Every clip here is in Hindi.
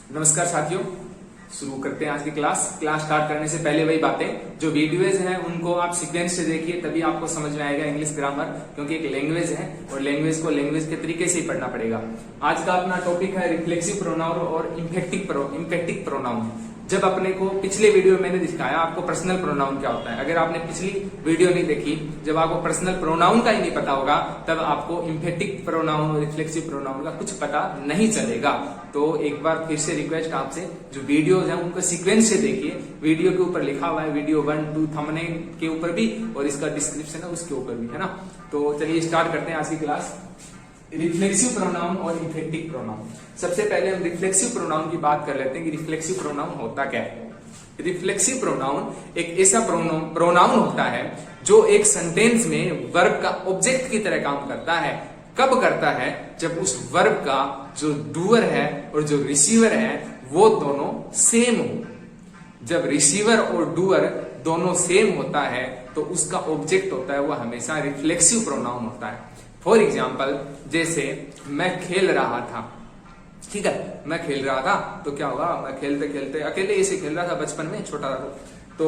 नमस्कार साथियों, शुरू करते हैं आज की क्लास स्टार्ट करने से पहले वही बातें, जो वीडियोज हैं उनको आप सीक्वेंस से देखिए, तभी आपको समझ में आएगा इंग्लिश ग्रामर, क्योंकि एक लैंग्वेज है और लैंग्वेज को लैंग्वेज के तरीके से ही पढ़ना पड़ेगा। आज का अपना टॉपिक है रिफ्लेक्सिव प्रोनाउन और इम्फेक्टिक प्रोनाउन। जब अपने को पिछले वीडियो में मैंने दिखाया आपको पर्सनल प्रोनाउन क्या होता है। अगर आपने पिछली वीडियो नहीं देखी, जब आपको पर्सनल प्रोनाउन का ही नहीं पता होगा, तब आपको इम्फेक्टिक प्रोनाउन और रिफ्लेक्सिव प्रोनाउन का कुछ पता नहीं चलेगा। तो एक बार फिर से रिक्वेस्ट आपसे, जो वीडियोज हैं उनको सीक्वेंस से देखिए। वीडियो के ऊपर लिखा हुआ है वीडियो 1, 2 थंबनेल के ऊपर भी, और इसका डिस्क्रिप्शन है उसके ऊपर भी, है ना। तो चलिए स्टार्ट करते हैं आज की क्लास। रिफ्लेक्सिव प्रोनाउन और इम्फेक्टिक प्रोनाउन। सबसे पहले हम रिफ्लेक्सिव प्रोनाउन की बात कर लेते हैं कि रिफ्लेक्सिव प्रोनाउन होता क्या है। रिफ्लेक्सिव प्रोनाउन एक ऐसा प्रोनाउन होता है जो एक सेंटेंस में वर्ब का ऑब्जेक्ट की तरह काम करता है। कब करता है? जब उस वर्ब का जो डूअर है और जो रिसीवर है वो दोनों सेम हो। जब रिसीवर और डूअर दोनों सेम होता है तो उसका ऑब्जेक्ट होता है वो हमेशा रिफ्लेक्सिव प्रोनाउन होता है। फॉर एग्जाम्पल, जैसे मैं खेल रहा था, ठीक है, मैं खेल रहा था तो क्या हुआ, मैं खेलते खेलते अकेले ऐसे खेल रहा था बचपन में, छोटा था तो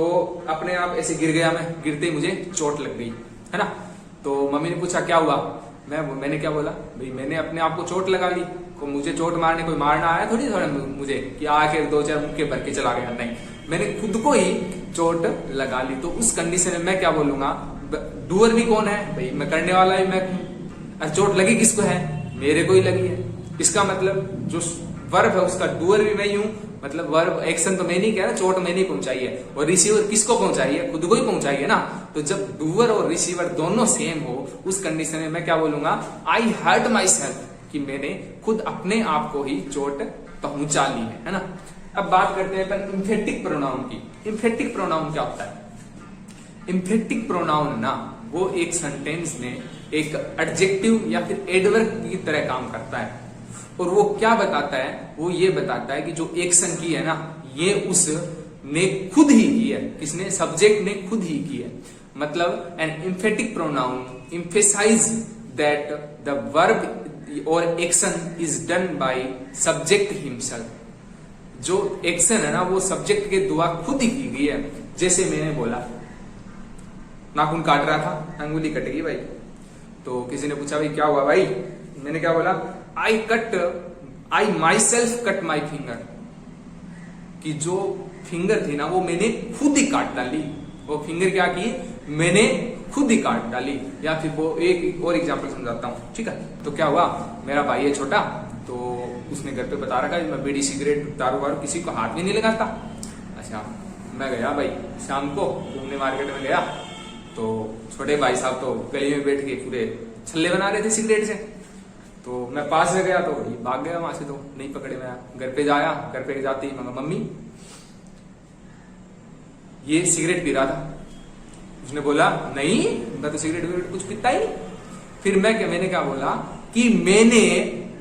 अपने आप ऐसे गिर गया। मैं गिरते मुझे चोट लग गई, है ना। तो मम्मी ने पूछा क्या हुआ, मैंने क्या बोला, भाई मैंने अपने आप को चोट लगा ली। को मुझे चोट मारने कोई मारना आया थोड़ी मुझे कि आके 2-4 मुक्के भर के चला गया, नहीं, मैंने खुद को ही चोट लगा ली। तो उस कंडीशन में मैं क्या बोलूंगा, डूअर भी कौन है, भाई मैं करने वाला भी मैं हूं। चोट लगी किसको है, मेरे को ही लगी है। इसका मतलब जो वर्ब है उसका डूअर भी मैं ही हूं, मतलब वर्ब एक्शन तो मैं नहीं कह रहा, चोट मैंने पहुंचाई है। और रिसीवर किसको पहुंचाई है, खुद को ही पहुंचाई है ना। तो जब डूअर और रिसीवर दोनों सेम हो उस कंडीशन में मैं क्या बोलूंगा, आई हर्ट माई सेल्फ, कि मैंने खुद अपने आप को ही चोट पहुंचा ली है ना। अब बात करते हैं अपन इम्फेक्टिक प्रोनाउन की। इम्फेक्टिक प्रोनाउन क्या होता है? इम्फेक्टिक प्रोनाउन ना वो एक सेंटेंस में एक एडजेक्टिव या फिर एडवर्ब की तरह काम करता है। और वो क्या बताता है, वो ये बताता है कि जो एक्शन की है ना, ये उसने खुद ही की है। किसने? सब्जेक्ट ने खुद ही की है। मतलब an emphatic pronoun emphasize that the verb और action is done by subject himself. जो एक्शन है ना वो सब्जेक्ट के द्वारा खुद ही की गई है। जैसे मैंने बोला नाखून काट रहा था, अंगुली कट गई भाई। तो किसी ने पूछा भाई क्या हुआ भाई, मैंने क्या बोला, I myself cut my finger, कि जो फिंगर थी ना वो मैंने खुद ही काट डाली। वो फिंगर क्या की, मैंने खुद ही काट डाली। या फिर वो एक और एग्जांपल समझाता हूं, ठीक है। तो क्या हुआ, मेरा भाई है छोटा, तो उसने घर पे बता रखा मैं बीड़ी सिगरेट दारू वारू किसी को हाथ भी नहीं लगाता। अच्छा, मैं गया भाई शाम को घूमने, मार्केट में गया, तो छोटे भाई साहब तो गली में बैठ के पूरे छल्ले बना रहे थे सिगरेट से। तो मैं पास में गया तो ये भाग गया वहां से, तो नहीं पकड़े। मैं घर पे जाया, घर पे जाते ही मगा मम्मी ये सिगरेट पी रहा था। उसने बोला नहीं, मैं तो सिगरेट कुछ पीता ही नहीं। फिर मैंने क्या बोला कि मैंने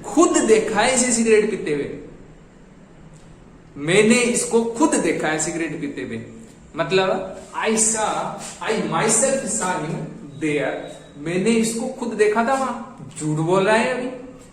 खुद देखा है इसे सिगरेट पीते हुए, मैंने इसको खुद देखा है सिगरेट पीते हुए। मतलब I myself saw him there, मैंने इसको खुद देखा था वहां। झूठ बोल रहा है अभी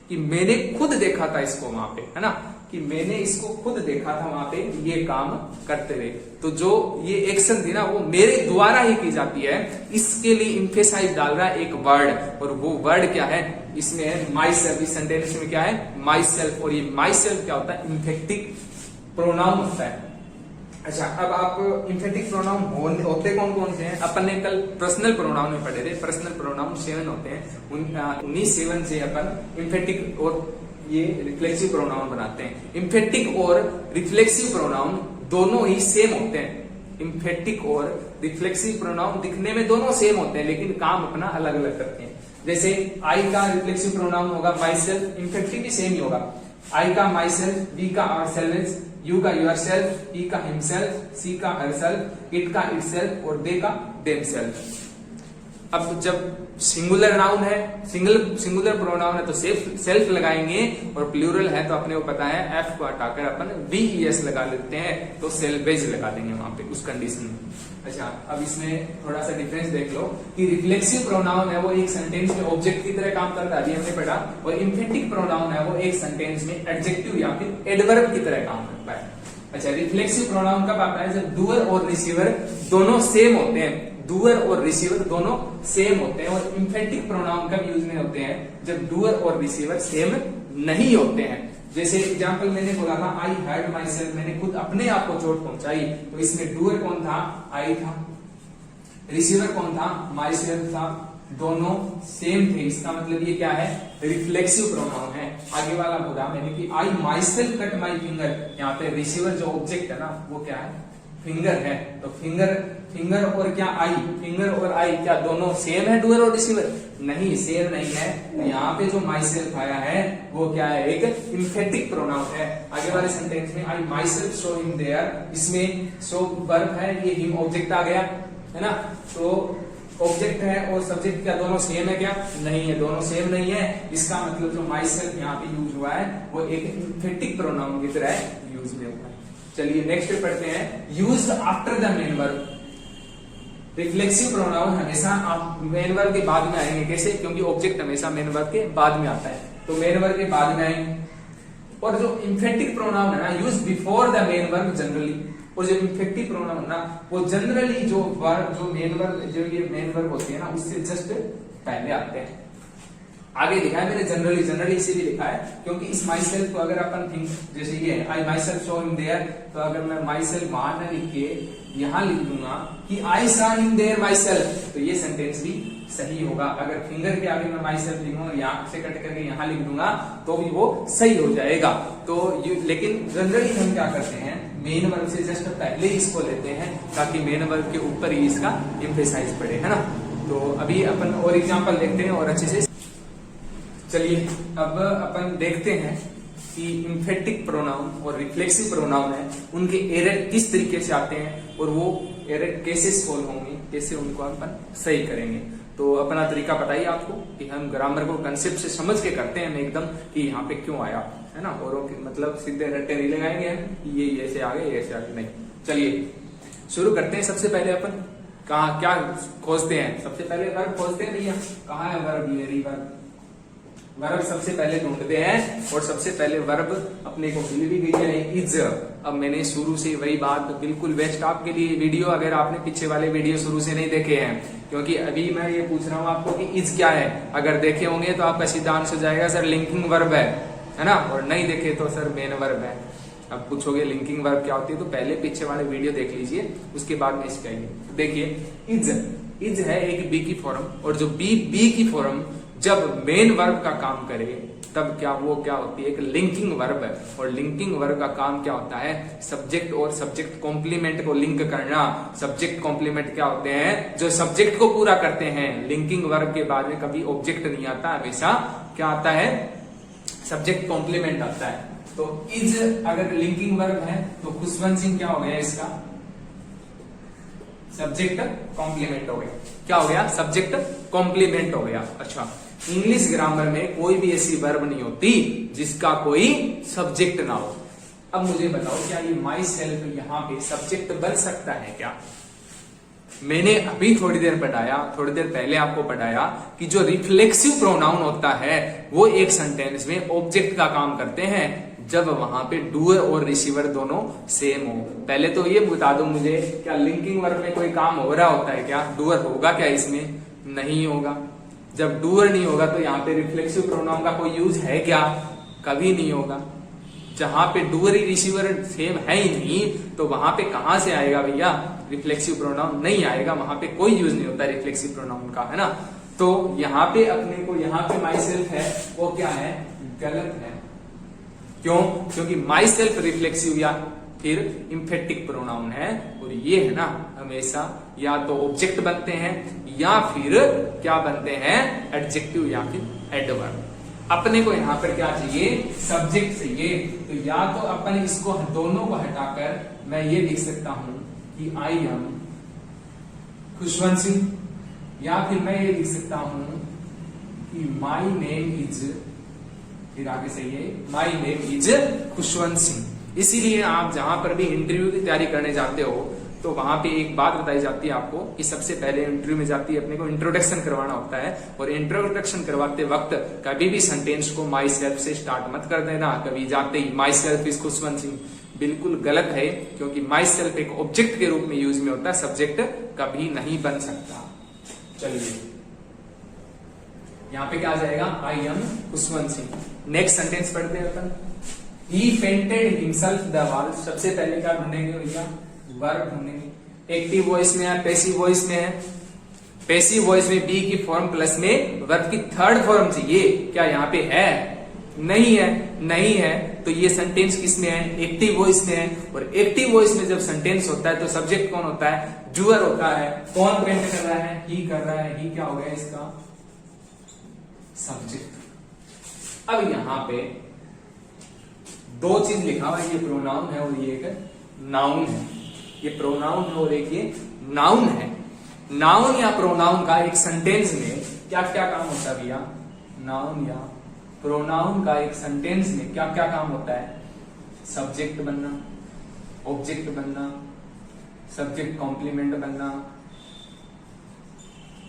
कि मैंने खुद देखा था इसको वहां पे, है ना, कि मैंने इसको खुद देखा था वहां पे ये काम करते हुए। तो जो ये एक्शन थी ना वो मेरे द्वारा ही की जाती है। इसके लिए इम्फेसाइज डाल रहा है एक वर्ड, और वो वर्ड क्या है, इसमें है माई सेल्फ। इस सेंटेंस में क्या है, माई सेल्फ। और ये माई सेल्फ क्या होता है, इम्फेक्टिक प्रोनाउन होता है। अच्छा, अब आप इम्फेक्टिक प्रोनाउन होते कौन कौन से हैं? अपन ने कल पर्सनल प्रोनाउन में पढ़े थे। पर्सनल प्रोनाउन 7 होते हैं। 19 से अपन इम्फेक्टिक और ये रिफ्लेक्सिव प्रोनाउन बनाते हैं। इम्फेक्टिक और रिफ्लेक्सिव प्रोनाउन दोनों ही सेम होते हैं। इम्फेक्टिक और रिफ्लेक्सिव प्रोनाउन दिखने में दोनों सेम होते हैं, लेकिन काम अपना अलग अलग करते हैं। जैसे आई का रिफ्लेक्सिव प्रोनाउन होगा माई सेल्फ, इम्फेक्टिव भी सेम ही होगा। आई का माई सेल्फ, वी का आवर सेल्फ, यू का यूर सेल्फ, ई का हिमसेल्फ, सी का हर सेल्फ, इट का इट सेल्फ और दे का देम सेल्फ। अब जब सिंगुलर नाउन है, सिंगुलर प्रोनाउन है तो सेल्फ लगाएंगे, और प्लूरल है तो अपने को पता है एफ को हटाकर अपन वीईएस लगा लेते हैं, तो सेल्वेज लगा देंगे वहां पे उस कंडीशन में। अच्छा, अब इसमें थोड़ा सा डिफरेंस देख लो कि रिफ्लेक्सिव प्रोनाउन है वो एक सेंटेंस में ऑब्जेक्ट की तरह काम करता है, अभी हमने पढ़ा, और इम्फेटिक प्रोनाउन है वो एक सेंटेंस में एडजेक्टिव या फिर एडवर्ब की तरह काम करता है। अच्छा, रिफ्लेक्सिव प्रोनाउन कब आता है? जब डूअर और रिसीवर दोनों सेम होते हैं, डूअर और रिसीवर दोनों सेम होते हैं। और इम्फेटिक प्रोनाउन कब यूज में होते हैं? जब डूअर और रिसीवर सेम नहीं होते हैं। जैसे एग्जांपल मैंने बोला था आई हर्ट माई सेल्फ, मैंने खुद अपने आप को चोट पहुंचाई, तो इसमें डूअर कौन था? आई था। रिसीवर कौन था? माई सेल्फ था। दोनों सेम थे, इसका मतलब ये क्या है? रिफ्लेक्सिव प्रोनाउन है। आगे वाला बोला मैंने कि I myself cut my finger, यहाँ पे रिसीवर जो ऑब्जेक्ट है ना वो क्या है? फिंगर है। तो फिंगर और क्या आई, फिंगर और आई क्या दोनों सेम है डूअर और रिसीवर? नहीं, सेम नहीं है। तो यहाँ पे जो माई सेल्फ आया है वो क्या है? एक इम्फेटिक प्रोनाउन है। आगे वाले सेंटेंस में I myself show him there, इसमें शो वर्ब है, ये हिम ऑब्जेक्ट आ गया है ना। तो ऑब्जेक्ट है और सब्जेक्ट क्या दोनों सेम है क्या? नहीं है, दोनों सेम नहीं है। इसका मतलब जो माई सेल्फ यहाँ पे यूज हुआ है वो एक इम्फेटिक प्रोनाउन की तरह यूज में हुआ है। चलिए नेक्स्ट पढ़ते हैं, used after the main verb. Reflexive pronoun हमेशा आप मेन वर्ब के बाद में आएंगे। कैसे? क्योंकि ऑब्जेक्ट हमेशा मेन वर्ब के बाद में आता है, तो मेन वर्ब के बाद में आएंगे। और जो इम्फेटिक प्रोनाउन है ना, use before the main verb generally, और जो इम्फेक्टिव प्रोनाउन ना वो जनरली जो वर्ब, जो मेन वर्ब, जो ये मेन वर्ब होती है ना उससे जस्ट पहले आते हैं। आगे लिखा है मैंने जनरली इसीलिए लिखा है क्योंकि इस माई सेल्फ को अगर अपन थिंक, जैसे ये I myself show him there, तो अगर मैं माई सेल्फ वहां न लिख के यहाँ लिख दूंगा कि आई सा हिम देयर माई सेल्फ, तो ये सेंटेंस भी सही होगा। अगर फिंगर के आगे मैं माई सेल्फ लिखूंगा, यहाँ से कट करके यहाँ लिख दूंगा तो भी वो सही हो जाएगा। तो लेकिन जनरली हम क्या करते हैं, मेन वर्ब से जस्ट पहले इसको लेते हैं ताकि मेन वर्ब के ऊपर ही इसका एम्फेसाइज पड़े, है ना। तो अभी अपन और एग्जांपल देखते हैं और अच्छे से। चलिए अब अपन देखते हैं कि इम्फेटिक प्रोनाउन और रिफ्लेक्सिव प्रोनाउन है, उनके एरर किस तरीके से आते हैं और वो एरर कैसे सोल्व होंगे, कैसे उनको अपन सही करेंगे। तो अपना तरीका बताइए आपको कि हम ग्रामर को कंसेप्ट से समझ के करते हैं एकदम कि यहाँ पे क्यों आया, है ना। और मतलब सीधे रट्टे नहीं लगाएंगे हम ये ऐसे आ गए ऐसे आगे, नहीं। चलिए शुरू करते हैं। सबसे पहले अपन कहा क्या खोजते हैं? सबसे पहले वर्ब खोजते हैं भैया। कहाँ है वर्ब? मेरी वर्ब सबसे पहले ढूंढते हैं, और सबसे पहले वर्ब अपने को मिल भी गई है, इज। अब मैंने शुरू से वही बात बिल्कुल बेस्ट आपके लिए वीडियो, अगर आपने पीछे वाले वीडियो शुरू से नहीं देखे हैं, क्योंकि अभी मैं ये पूछ रहा हूँ आपको कि इज क्या है। अगर देखे होंगे तो आपका सीधा आंसर हो जाएगा सर लिंकिंग वर्ब है ना, और नहीं देखे तो सर मेन वर्ब है। अब पूछोगे लिंकिंग वर्ब क्या होती है, तो पहले पीछे वाले वीडियो देख लीजिए, उसके बाद में इसका देखिए। इज है एक बी की फॉर्म, और जो बी की फॉर्म जब मेन वर्ब का काम करे तब क्या वो क्या होती है? एक लिंकिंग वर्ब है। और लिंकिंग वर्ब का काम क्या होता है? सब्जेक्ट और सब्जेक्ट कॉम्प्लीमेंट को लिंक करना। सब्जेक्ट कॉम्प्लीमेंट क्या होते हैं? जो सब्जेक्ट को पूरा करते हैं। लिंकिंग वर्ब के बाद में कभी ऑब्जेक्ट नहीं आता, हमेशा क्या आता है? सब्जेक्ट कॉम्प्लीमेंट आता है। तो इज अगर लिंकिंग वर्ब है तो खुशवंत सिंह क्या हो गया? इसका सब्जेक्ट कॉम्प्लीमेंट हो गया। क्या हो गया? सब्जेक्ट कॉम्प्लीमेंट हो गया। अच्छा, इंग्लिश ग्रामर में कोई भी ऐसी वर्ब नहीं होती जिसका कोई सब्जेक्ट ना हो। अब मुझे बताओ क्या ये माई सेल्फ यहाँ पे सब्जेक्ट बन सकता है क्या? मैंने अभी थोड़ी देर पहले आपको पढ़ाया कि जो रिफ्लेक्सिव प्रोनाउन होता है वो एक सेंटेंस में ऑब्जेक्ट का काम करते हैं जब वहां पे डूअर और रिसीवर दोनों सेम हो। पहले तो ये बता दो मुझे, क्या लिंकिंग वर्ब में कोई काम हो रहा होता है क्या? डूअर होगा क्या इसमें? नहीं होगा। जब डूअर नहीं होगा तो यहाँ पे रिफ्लेक्सिव प्रोनाउन का कोई यूज है क्या? कभी नहीं होगा। जहां पे डूअर ही रिसीवर सेम है ही नहीं, तो वहां पे कहां से आएगा भैया रिफ्लेक्सिव प्रोनाउन? नहीं आएगा, वहां पे कोई यूज नहीं होता रिफ्लेक्सिव प्रोनाउन का, है ना। तो यहाँ पे अपने को यहाँ पे माई सेल्फ है वो क्या है? गलत है। क्यों? क्योंकि माई सेल्फ रिफ्लेक्सिव या फिर इम्फेटिक प्रोनाउन है, और ये है ना हमेशा या तो ऑब्जेक्ट बनते हैं या फिर क्या बनते हैं? एडजेक्टिव या फिर एडवर्ब। अपने को यहाँ पर क्या चाहिए? सब्जेक्ट चाहिए। तो या तो अपन इसको दोनों को हटाकर मैं ये लिख सकता हूं कि आई एम खुशवंत सिंह, या फिर मैं ये लिख सकता हूं कि माई नेम इज, फिर आगे सही है, my name is Khushwant Singh. इसीलिए आप जहां पर भी इंटरव्यू की तैयारी करने जाते हो तो वहां पे एक बात बताई जाती है आपको कि सबसे पहले इंटरव्यू में जाती है अपने को इंट्रोडक्शन करवाना होता है, और इंट्रोडक्शन करवाते वक्त कभी भी सेंटेंस को माई सेल्फ से स्टार्ट मत कर देना। कभी जाते ही myself is Khushwant Singh, बिल्कुल गलत है, क्योंकि माई सेल्फ एक ऑब्जेक्ट के रूप में यूज में होता है, सब्जेक्ट कभी नहीं बन सकता। चलिए यहाँ पे क्या आ जाएगा, I am Khushwant Singh. Next sentence पढ़ते हैं अपन, ही पेंटेड हिमसेल्फ द वॉल। सबसे पहले क्या ढूंढेंगे भैया, वर्ब ढूंढेंगे। एक्टिव वॉइस में है, पैसिव वॉइस में है। पैसिव वॉइस में बी की फॉर्म प्लस में वर्ब की थर्ड फॉर्म चाहिए, क्या यहाँ पे है? नहीं है, नहीं है, तो ये सेंटेंस किस में है, एक्टिव वॉइस में है। और एक्टिव वॉइस में जब सेंटेंस होता है तो सब्जेक्ट कौन होता है, डूअर होता है। कौन पेंट कर रहा है, ही कर रहा है, ही क्या हो गया इसका सब्जेक्ट। अब यहां पे दो चीज लिखा हुआ है, ये प्रोनाउन है और ये एक नाउन है। ये प्रोनाउन है और एक ये नाउन है। नाउन या प्रोनाउन का एक सेंटेंस में क्या क्या काम होता है भैया, नाउन या प्रोनाउन का एक सेंटेंस में क्या क्या काम होता है, सब्जेक्ट बनना, ऑब्जेक्ट बनना, सब्जेक्ट कॉम्प्लीमेंट बनना,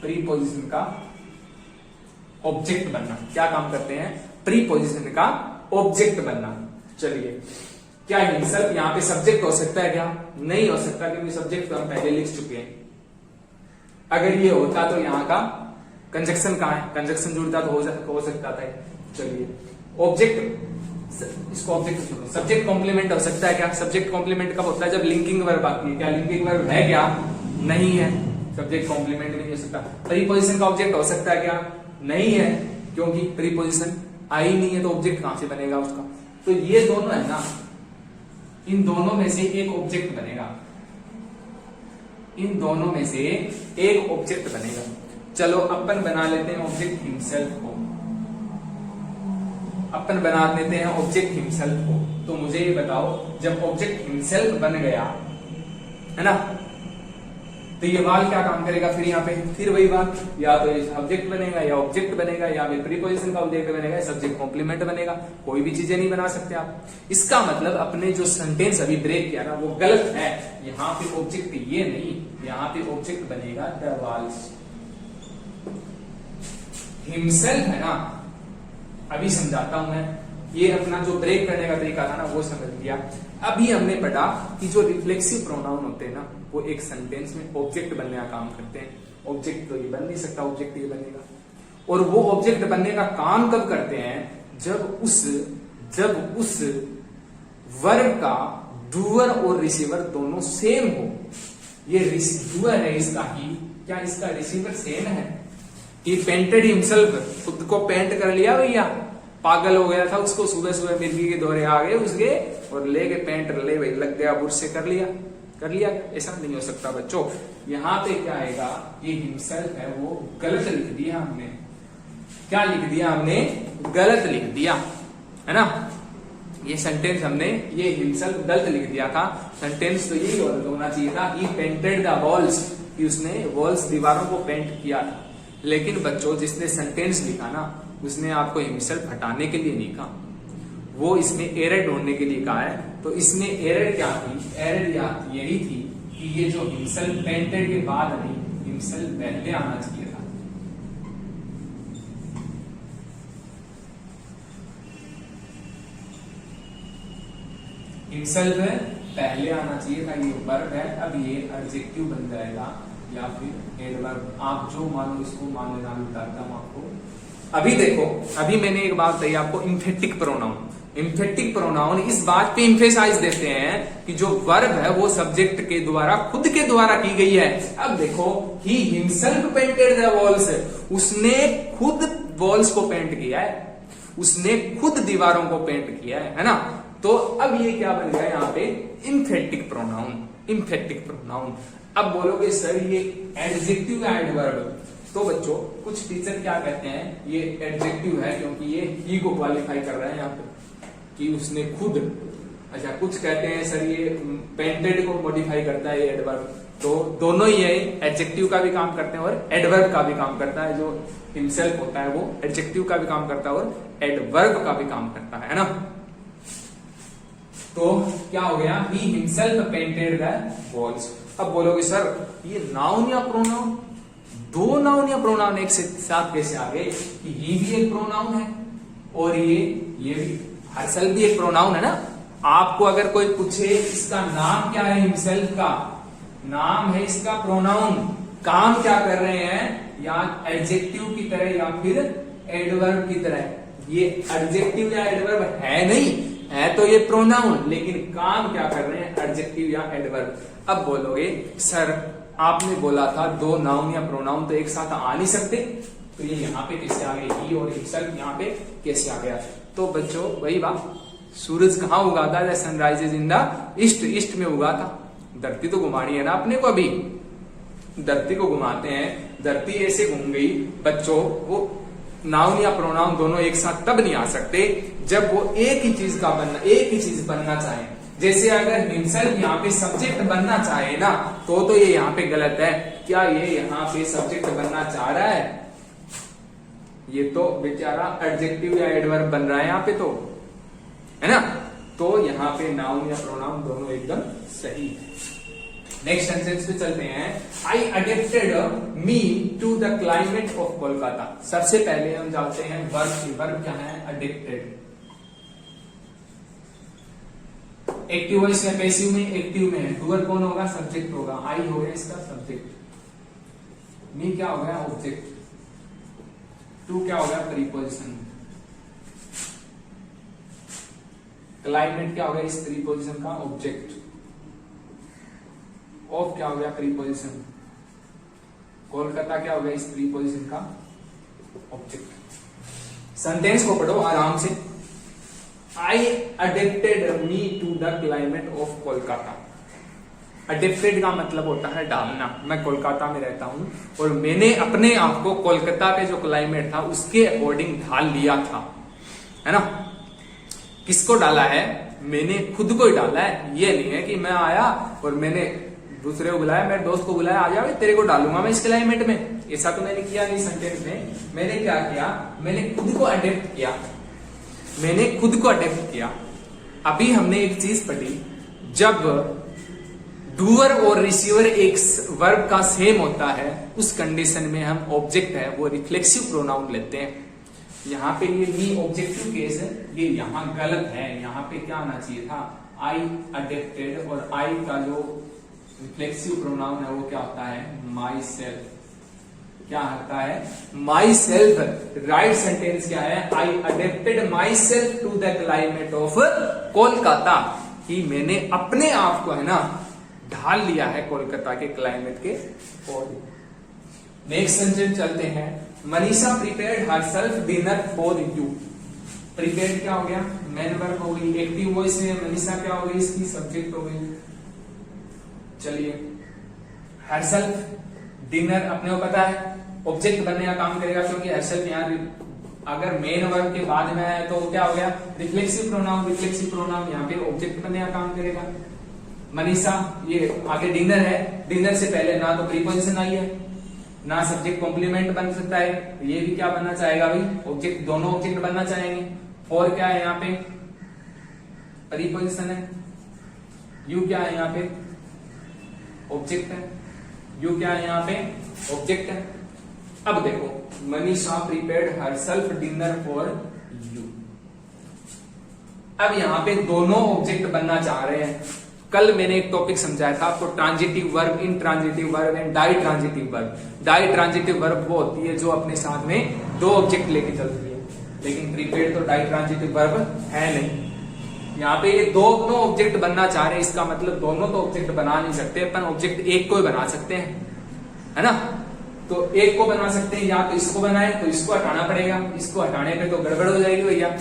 प्रीपोजिशन का ऑब्जेक्ट बनना। क्या काम करते हैं, प्रीपोजिशन का ऑब्जेक्ट बनना। चलिए, क्या हिमसेल्फ यहाँ पे सब्जेक्ट हो सकता है क्या, नहीं हो सकता, क्योंकि सब्जेक्ट तो हम पहले लिख चुके हैं। अगर ये होता तो यहाँ का कंजक्शन कहाँ है, कंजक्शन जुड़ता तो हो सकता था। चलिए, ऑब्जेक्ट, इसको ऑब्जेक्ट छोड़ो, सब्जेक्ट कॉम्प्लीमेंट हो सकता है क्या, सब्जेक्ट कॉम्प्लीमेंट कब होता है, जब लिंकिंग वर्ब आती है। क्या लिंकिंग वर्ब है क्या, नहीं है, सब्जेक्ट कॉम्प्लीमेंट नहीं हो सकता। प्रीपोजिशन का ऑब्जेक्ट हो सकता है क्या, नहीं है, क्योंकि प्रीपोजिशन आई नहीं है, तो ऑब्जेक्ट कहां से बनेगा उसका। तो ये दोनों है ना, इन दोनों में से एक ऑब्जेक्ट बनेगा, इन दोनों में से एक ऑब्जेक्ट बनेगा। चलो अपन बना लेते हैं ऑब्जेक्ट हिमसेल्फ को, अपन बना लेते हैं ऑब्जेक्ट हिमसेल्फ को। तो मुझे ये बताओ, जब ऑब्जेक्ट हिमसेल्फ बन गया है ना, तो ये वाल क्या काम करेगा, फिर यहाँ पे फिर वही बात, या तो ये सब्जेक्ट बनेगा या ऑब्जेक्ट बनेगा, या फिर प्रीपोजिशन का ऑब्जेक्ट बनेगा, सब्जेक्ट कॉम्प्लीमेंट बनेगा। कोई भी चीजें नहीं बना सकते आप। इसका मतलब अपने जो सेंटेंस अभी ब्रेक किया ना वो गलत है। यहाँ पे ऑब्जेक्ट ये नहीं, यहाँ पे ऑब्जेक्ट बनेगा द वॉल्स। हिमसेल्फ है ना, अभी समझाता हूं मैं, ये अपना जो ब्रेक करने का तरीका था ना वो समझ लिया। अभी हमने पढ़ा कि जो रिफ्लेक्सिव प्रोनाउन होते हैं ना, वो एक सेंटेंस में ऑब्जेक्ट बनने का काम करते हैं। ऑब्जेक्ट तो ये बन नहीं सकता, ऑब्जेक्ट ये बनेगा। और वो ऑब्जेक्ट बनने का काम कब करते हैं, जब उस वर्ब का डूअर और रिसीवर दोनों सेम हो। ये डूअर है इसका ही, क्या इसका रिसीवर सेम है। ही पेंटेड हिमसेल्फ, खुद को पेंट कर लिया भैया, पागल हो गया था, उसको सुबह सुबह मिर्गी के दौरे आ गए उसके, और लेके पेंट ले भाई लग गया, बुर से कर लिया। ऐसा नहीं हो सकता बच्चों। यहाँ पे क्या आएगा, ये हिमसेल्फ है वो गलत लिख दिया हमने। क्या लिख दिया हमने, गलत लिख दिया, है ना। ये सेंटेंस हमने ये हिमसेल्फ गलत लिख दिया था। सेंटेंस तो यही होना चाहिए था, ही पेंटेड द वॉल्स, कि उसने वॉल्स दीवारों को पेंट किया था। लेकिन बच्चों जिसने सेंटेंस लिखा ना, उसने आपको हिमसेल्फ हटाने के लिए नहीं कहा, वो इसमें एरर ढूंढने के लिए कहा है। तो इसमें एरर क्या थी, एरर यही थी कि ये जो हिमसेल्फ पेंटेड के बाद नहीं, हिमसेल्फ पहले आना चाहिए था। हिमसेल्फ पहले आना चाहिए था, ये वर्ब है। अब ये एडजेक्टिव बन जाएगा या फिर एडवर्ब, आप जो मानो इसको मान लेना, बताता हूं आपको। अभी देखो, अभी मैंने एक बात कही आपको, इम्फेटिक प्रोनाउन। इम्फेटिक प्रोनाउन इस बात पे इम्फेसाइज देते हैं कि जो वर्ब है वो सब्जेक्ट के द्वारा, खुद के द्वारा की गई है। अब देखो, he himself painted the walls, उसने खुद वॉल्स को पेंट किया है, उसने खुद दीवारों को पेंट किया है ना। तो अब ये क्या बन गया यहाँ पे, इम्फेटिक प्रोनाउन। Emphatic pronoun. अब बोलोगे सर ये एडजेक्टिव है एडवर्ब, तो बच्चों कुछ टीचर क्या कहते हैं, ये एडजेक्टिव है क्योंकि ये ही को क्वालिफाई कर रहे हैं यहाँ पे, कि उसने खुद, अच्छा, कुछ कहते हैं सर ये पेंटेड को मॉडिफाई करता है ये एडवर्ब, तो दोनों ही है, एडजेक्टिव का भी काम करते हैं और एडवर्ब का भी काम करता है। जो हिमसेल्फ होता है वो एडजेक्टिव का भी काम करता है और एडवर्ब का भी काम करता है ना। तो क्या हो गया, he himself painted the walls. अब बोलोगे सर ये नाउन या प्रोनाउन, दो नाउन या प्रोनाउन एक साथ कैसे आ गए, कि ही भी एक प्रोनाउन है और ये भी, हरसेल्फ भी एक प्रोनाउन है ना। आपको अगर कोई पूछे इसका नाम क्या है, हिमसेल्फ का नाम है इसका प्रोनाउन, काम क्या कर रहे हैं, या एडजेक्टिव की तरह या फिर एडवर्ब की तरह, ये एडजेक्टिव या एडवर्ब है नहीं, है तो ये प्रोनाउन, लेकिन काम क्या कर रहे हैं, एडजेक्टिव या एडवर्ब। अब बोलोगे सर आपने बोला था दो नाउन या प्रोनाउन तो एक साथ आ नहीं सकते, तो ये यहाँ पे कैसे आ गए, ही और हिमसेल्फ यहाँ पे कैसे आ गया। तो बच्चों वही बात, सूरज कहाँ उगाता है, sunrises in the east, east में उगाता। धरती तो घुमानी है ना अपने को, अभी धरती को घुमाते हैं, धरती ऐसे घूम गई बच्चों, वो नाउन या प्रोनाउन दोनों एक साथ तब नहीं आ सकते जब वो एक ही चीज का बनना, एक ही चीज बनना चाहे। जैसे अगर हिमसेल्फ यहाँ पे सब्जेक्ट बनना चाहे ना, तो ये यहाँ पे गलत है। क्या ये यहाँ पे सब्जेक्ट बनना चाह रहा है, ये तो बेचारा एडजेक्टिव या एडवर्ब बन रहा है यहाँ पे, तो है ना। तो यहाँ पे नाउन या प्रोनाउन दोनों एकदम सही है। नेक्स्ट सेंटेंस पे चलते हैं, I adapted me to the climate of Kolkata. सबसे पहले हम जानते हैं वर्ब, वर्ब क्या है, अडेप्टेड। एक्टिव वॉइस में, पैसिव में, एक्टिव में है, डूअर कौन होगा, सब्जेक्ट होगा, आई हो गया इसका सब्जेक्ट, मी क्या हो गया ऑब्जेक्ट, टू क्या हो गया प्रीपोजिशन, क्लाइमेट क्या हो गया इस प्रीपोजिशन का ऑब्जेक्ट, ऑफ क्या हो गया प्रीपोजिशन, कोलकाता क्या हो गया इस प्रीपोजिशन का ऑब्जेक्ट। सेंटेंस को पढ़ो आराम से। I adapted me to the climate of Kolkata. Adapted का मतलब होता है डालना। मैं कोलकाता में रहता हूं और मैंने अपने आप को कोलकाता के जो क्लाइमेट था उसके अकॉर्डिंग ढाल लिया था, है ना। किसको डाला है, मैंने खुद को ही डाला है। ये नहीं है कि मैं आया और मैंने दूसरे को बुलाया, मेरे दोस्त को बुलाया, आ जाओ तेरे को डालूंगा मैं इस क्लाइमेट में, ऐसा तो मैंने किया नहीं। सेंटेंस में मैंने क्या किया, मैंने खुद को अडेप्ट किया, मैंने खुद को अडेप्ट किया। अभी हमने एक चीज पढ़ी, जब डूअर और रिसीवर एक वर्ब का सेम होता है उस कंडीशन में हम ऑब्जेक्ट है वो रिफ्लेक्सिव प्रोनाउन लेते हैं। यहाँ पे ये मी ऑब्जेक्टिव केस है, ये यहाँ गलत है। यहाँ पे क्या आना चाहिए था, आई अडेप्टेड, और आई का जो रिफ्लेक्सिव प्रोनाउन है वो क्या होता है, माई सेल्फ। क्या होता है, माई सेल्फ। राइट सेंटेंस क्या है, I adapted myself to the climate of Kolkata, कि मैंने अपने आप को है ना ढाल लिया है कोलकाता के क्लाइमेट के। और नेक्स्ट सेंटेंस चलते हैं, Manisha prepared herself dinner for you. Prepared क्या हो गया, मेन वर्ब हो गई, एक्टिव वॉइस में मनीषा क्या हो गई, इसकी सब्जेक्ट हो गई। चलिए, हरसेल्फ डिनर अपने को पता है ऑब्जेक्ट बनने का काम करेगा, क्योंकि हरसेल्फ यहाँ अगर मेन वर्ब के बाद में है तो क्या हो गया, रिफ्लेक्सिव प्रोनाउन। रिफ्लेक्सिव प्रोनाउन यहाँ पे ऑब्जेक्ट बनने का काम करेगा। मनीषा, ये आगे डिनर है, डिनर से पहले ना तो प्रीपोजिशन आई है ना सब्जेक्ट कॉम्प्लीमेंट बन सकता है, ये भी क्या बनना चाहेगा भाई, ऑब्जेक्ट। दोनों ऑब्जेक्ट बनना चाहेंगे। फॉर क्या है यहाँ पे, प्रीपोजिशन है। यू क्या है यहाँ पे, ऑब्जेक्ट है। यू क्या है यहाँ पे, ऑब्जेक्ट है। अब देखो, Manisha prepared herself dinner for you. अब यहाँ पे दोनों ऑब्जेक्ट बनना चाह रहे हैं। कल मैंने एक टॉपिक समझाया था आपको, transitive verb, intransitive verb and ditransitive verb. Ditransitive verb वो होती है जो अपने साथ में दो ऑब्जेक्ट लेके चलती है, लेकिन प्रिपेयर्ड तो डाई ट्रांजिटिव वर्ब है नहीं। यहाँ पे ये दोनों ऑब्जेक्ट बनना चाह रहे हैं, इसका मतलब दोनों तो ऑब्जेक्ट बना नहीं सकते, अपन ऑब्जेक्ट एक को ही बना सकते हैं, है ना। तो एक को बना सकते हैं, या तो इसको बनाए तो इसको हटाना पड़ेगा, इसको हटाने पे तो गड़बड़ हो जाएगी भैया,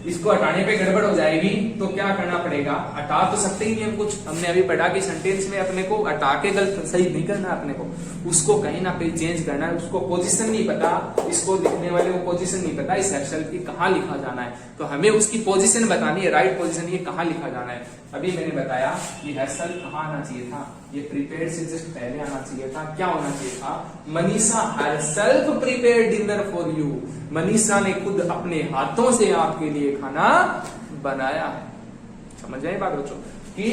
इसको हटाने पे गड़बड़ हो जाएगी। तो क्या करना पड़ेगा, हटा तो सकते ही नहीं हम कुछ, हमने अभी पढ़ा कि सेंटेंस में अपने को हटा के गलत सही नहीं करना, अपने को उसको कहीं ना कहीं चेंज करना है। उसको पोजीशन नहीं पता, इसको लिखने वाले को पोजीशन नहीं पता इस हेर्शल की कहाँ लिखा जाना है, तो हमें उसकी पोजीशन बतानी है, राइट पोजीशन, ये कहाँ लिखा जाना है। अभी मैंने बताया कि हेर्शल कहाँ आना चाहिए था, ये प्रिपेयर्ड से जस्ट पहले आना चाहिए था। क्या होना चाहिए था, Manisha herself prepared dinner for you, Manisha ने खुद अपने हाथों से आपके लिए खाना बनाया है। समझ आए बात बच्चों, कि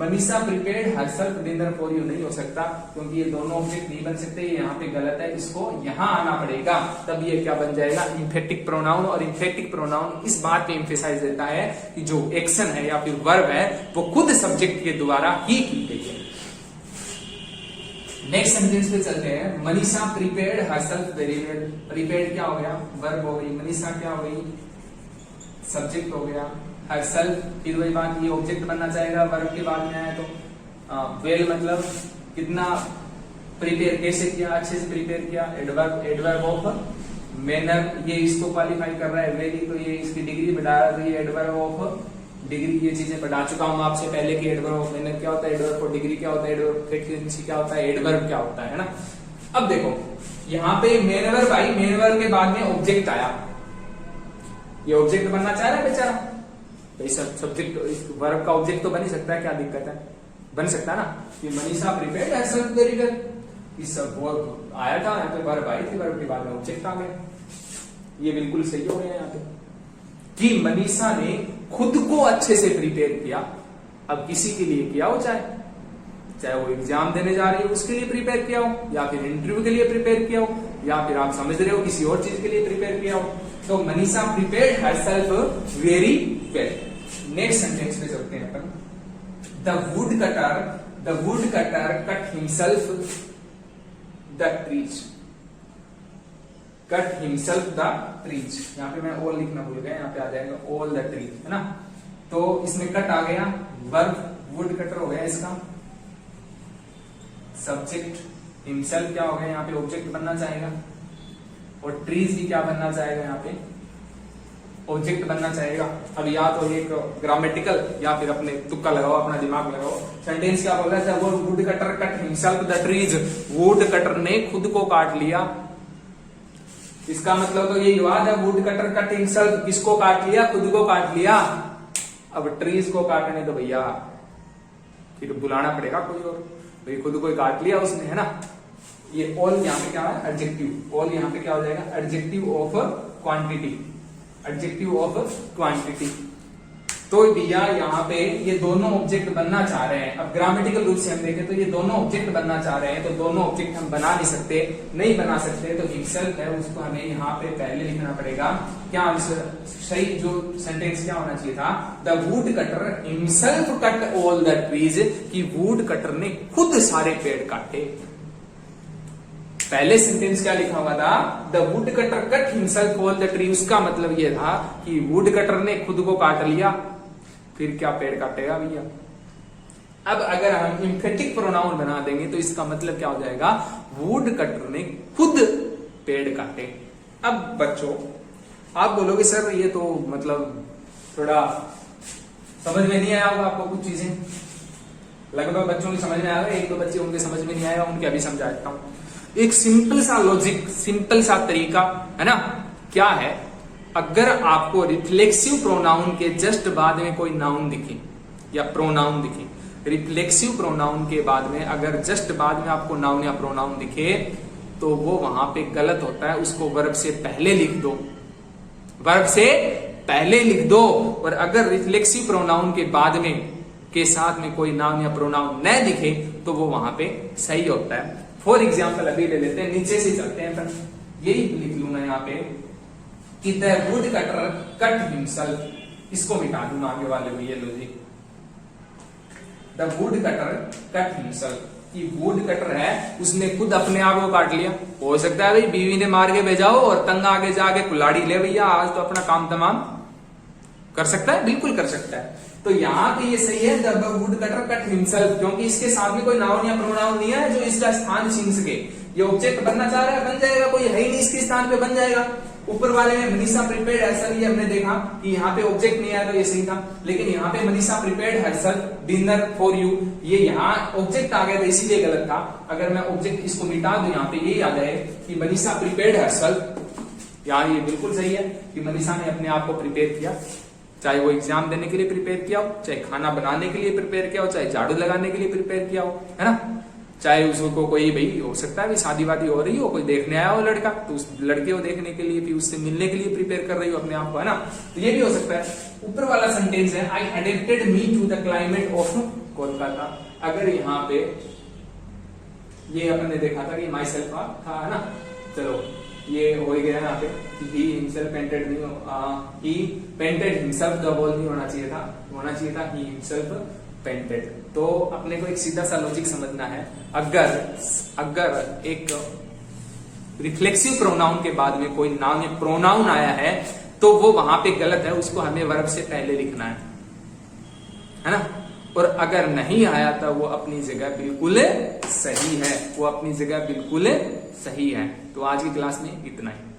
Manisha prepared herself dinner for you नहीं हो सकता, क्योंकि ये दोनों ऑब्जेक्ट नहीं बन सकते, यहाँ पे गलत है, इसको यहाँ आना पड़ेगा, तब ये क्या बन जाएगा, इंफेक्टिक प्रोनाउन। और इंफेक्टिक प्रोनाउन इस बात पे एम्फेसाइज देता है कि जो एक्शन है या फिर वर्ब है वो खुद सब्जेक्ट के द्वारा ही की गई है। नेक्स्ट सेंटेंस पे चलते हैं, Manisha prepared herself very well. Prepared क्या हो गया, वर्ब हो गई, मनीषा क्या हो गई, सब्जेक्ट हो गया, हरसेल्फ फिर वही बात, ये ऑब्जेक्ट बनना चाहेगा, वर्ब के बाद में आया तो वेल मतलब कितना प्रिपेयर, कैसे किया, अच्छे से प्रिपेयर किया, एडवर्ब, एडवर्ब ऑफ मैनर, ये इसको क्वालिफाई कर रहा है, वेली तो ये इसकी डिग्री बढ़ा रहा है, तो ये एडवर्ब ऑफ डिग्री, ये चीजें पढ़ा चुका हूं आपसे पहले कि एडवर्ब ऑफ मैनर क्या होता है, एडवर्ब ऑफ डिग्री क्या होता है, एडवर्ब फ्रीक्वेंसी क्या होता है, एडवर्ब क्या होता है ना। अब देखो यहाँ पे मेनवर भाई, मेनवर के बाद में ऑब्जेक्ट आया, ये ऑब्जेक्ट बनना चाह रहा है बेचारा, सब्जेक्ट वर्ब का ऑब्जेक्ट तो बन ही सकता है, क्या दिक्कत है, बन सकता है ना। ये Manisha prepared herself very well, इस सब वर्ब आया था, यहाँ पे वर्ब आई थी, वर्ब के बाद में ऑब्जेक्ट आ गया, ये बिल्कुल सही हो गया यहाँ पे कि मनीषा ने खुद को अच्छे से प्रिपेयर किया। अब किसी के लिए किया हो, चाहे वो एग्जाम देने जा रही है उसके लिए प्रिपेयर किया हो, या फिर इंटरव्यू के लिए प्रिपेयर किया हो, या फिर आप समझ रहे हो किसी और चीज के लिए प्रिपेयर किया हो, तो Manisha prepared herself very well. Next sentence पे चलते हैं अपन, the wood cutter cut himself the trees, cut himself the trees, यहाँ पे मैं ऑल लिखना भूल गया, यहाँ पे आ जाएगा ऑल द ट्रीज, है ना। तो इसमें कट आ गया, वर्ब वुड कटर हो गया, इसका सब्जेक्ट, हिमसेल्फ क्या हो गया, यहाँ पे ऑब्जेक्ट बनना चाहेगा, और ट्रीज भी क्या बनना चाहेगा, यहाँ पे ऑब्जेक्ट बनना चाहेगा। अब या तो एक ग्रामेटिकल या फिर अपने तुक्का लगाओ, अपना दिमाग लगाओ। सेंटेंस क्या बोल रहा है, वो would cutter cut himself the trees, would cutter ने खुद को काट लिया, इसका मतलब तो यही हुआ, जब वुड कटर कट हिमसेल्फ, किसको काट लिया, खुद को काट लिया। अब ट्रीज को काटने तो भैया फिर बुलाना पड़ेगा कोई और, भाई खुद को काट लिया उसने, है ना। ये ऑल यहाँ पे क्या है, एडजेक्टिव, ऑल यहाँ पे क्या हो जाएगा, adjective of quantity, adjective of quantity. तो भैया यहाँ पे ये दोनों ऑब्जेक्ट बनना चाह रहे हैं। अब ग्रामेटिकल रूप से हम देखें तो ये दोनों ऑब्जेक्ट बनना चाह रहे हैं, तो दोनों ऑब्जेक्ट हम बना नहीं सकते, नहीं बना सकते, तो हिमसेल्फ है उसको हमें यहाँ पे पहले लिखना पड़ेगा। क्या आंसर सही, जो सेंटेंस क्या होना चाहिए था, the wood cutter himself cut all the trees, कि वुड कटर ने खुद सारे पेड़ काटे। पहले सेंटेंस क्या लिखा हुआ था, the wood cutter cut himself all the tree, उसका मतलब ये था कि वुड कटर ने खुद को काट लिया, फिर क्या पेड़ काटेगा भैया। अब अगर हम इंफेटिक प्रोनाउन बना देंगे तो इसका मतलब क्या हो जाएगा, वुड कटर ने खुद पेड़ काटे। अब बच्चों आप बोलोगे सर ये तो मतलब थोड़ा समझ में नहीं आया होगा आपको, कुछ चीजें लगभग बच्चों की समझ में आया, एक दो बच्चे उनके समझ में नहीं आया, उनके अभी समझाता हूं। एक सिंपल सा लॉजिक, सिंपल सा तरीका है ना, क्या है, अगर आपको रिफ्लेक्सिव प्रोनाउन के जस्ट बाद में कोई नाउन दिखे या प्रोनाउन दिखे, रिफ्लेक्सिव प्रोनाउन के बाद में अगर जस्ट बाद में आपको नाउन या प्रोनाउन दिखे तो वो वहां पे गलत होता है, उसको वर्ब से पहले लिख दो, वर्ब से पहले लिख दो। और अगर रिफ्लेक्सिव प्रोनाउन के बाद में के साथ में कोई नाउन या प्रोनाउन न दिखे तो वो वहां पे सही होता है। फॉर एग्जाम्पल अभी ले लेते हैं, नीचे से चलते हैं, यही लिख लूंगा यहाँ पे कि the wood cutter cut himself, इसको मिटा दूंगा आगे वाले में, ये logic, the wood cutter cut himself, कि वुड कटर है उसने खुद अपने आप को काट लिया। हो सकता है भाई बीवी ने मार के भेजा हो और तंग आगे जाके कुल्हाड़ी ले भैया आज तो अपना काम तमाम कर सकता है, बिल्कुल कर सकता है। तो यहाँ पे ये सही है, the wood cutter cut himself, क्योंकि इसके साथ में कोई नाउन या प्रोनाउन नहीं है जो इसका स्थान छीन सके। ये ऑब्जेक्ट बनना चाह रहा है, बन जाएगा, कोई है ही नहीं इसके स्थान पे, बन जाएगा। ऊपर वाले में मनीषा प्रिपेयर्ड हरसेल्फ, ये हमने देखा कि यहाँ पे ऑब्जेक्ट नहीं आया तो ये सही था, लेकिन यहाँ पे Manisha prepared herself dinner for you, ये यहाँ ऑब्जेक्ट आ गया था इसीलिए गलत था। अगर मैं ऑब्जेक्ट इसको मिटा दूं यहाँ पे ये आ जाए कि मनीषा प्रिपेयर्ड हरसेल्फ, यहाँ ये बिल्कुल सही है कि मनीषा ने अपने आप को प्रिपेयर किया, चाहे वो एग्जाम देने के लिए प्रिपेयर किया हो, चाहे खाना बनाने के लिए प्रिपेयर किया हो, चाहे झाड़ू लगाने के लिए प्रिपेयर किया हो, है ना, चाहे उसको कोई भाई हो सकता है शादी वादी हो रही हो, कोई देखने आया हो लड़का, तो उस लड़के को देखने के लिए फिर उससे मिलने के लिए प्रिपेयर कर रही हो अपने आप को, है ना, तो ये भी हो सकता है। ऊपर वाला सेंटेंस है I adapted me to the climate of Kolkata, अगर यहाँ पे ये अपन ने देखा था कि माई सेल्फ था, है ना, चलो ये हो ही गया यहाँ पे, ही हिमसेल्फ पेंटेड नहीं, ही पेंटेड हिमसेल्फ द बॉल नहीं होना चाहिए था, होना चाहिए था ही हिमसेल्फ पेंटेड। तो अपने को एक सीधा सा लॉजिक समझना है, अगर एक रिफ्लेक्सिव प्रोनाउन के बाद में कोई नाउन या प्रोनाउन आया है तो वो वहां पे गलत है, उसको हमें वर्ब से पहले लिखना है ना, और अगर नहीं आया तो वो अपनी जगह बिल्कुल सही है, वो अपनी जगह बिल्कुल सही है। तो आज की क्लास में इतना ही।